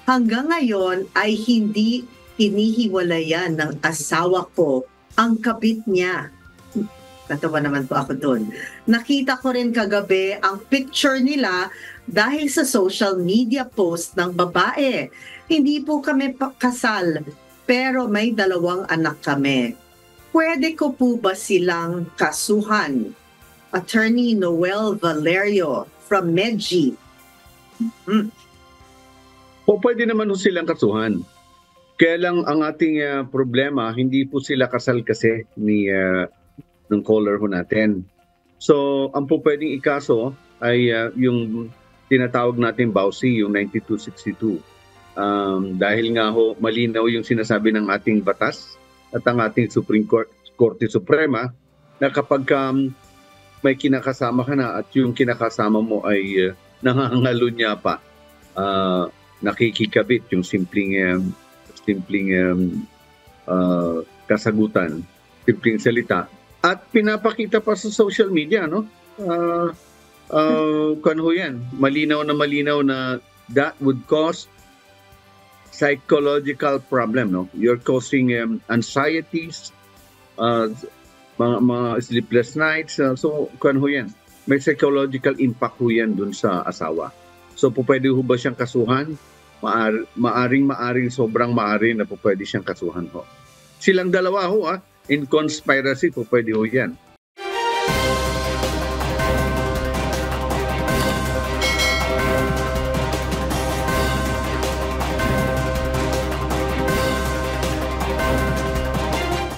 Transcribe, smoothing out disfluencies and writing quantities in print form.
Hanggang ngayon ay hindi hinihiwalayan ng asawa ko ang kabit niya. Natawa naman po ako doon. Nakita ko rin kagabi ang picture nila dahil sa social media post ng babae. Hindi po kami kasal, pero may 2 anak kami. Pwede ko po ba silang kasuhan? Attorney Noel Valerio from Medji. O pwede naman ho silang kasuhan. Kaya lang ang ating problema, hindi po sila kasal kasi ng caller ho natin. So, ang po pwedeng ikaso ay yung tinatawag natin BAUSI, yung 9262. Dahil nga ho, malinaw yung sinasabi ng ating batas at ang ating Supreme Court, Korte Suprema, na kapag may kinakasama ka na at yung kinakasama mo ay nangangalunya pa, nakikikabit yung simpleng kasagutan, simpleng salita, at pinapakita pa sa social media, no? Kano yan? Malinaw na that would cause psychological problem, no? You're causing anxieties, mga sleepless nights. So, kano yan? May psychological impact ho yan dun sa asawa. So, pwede ho ba siyang kasuhan? Maaring sobrang maari na pwede siyang kasuhan ho. Silang dalawa ho, in conspiracy pwede ho yan.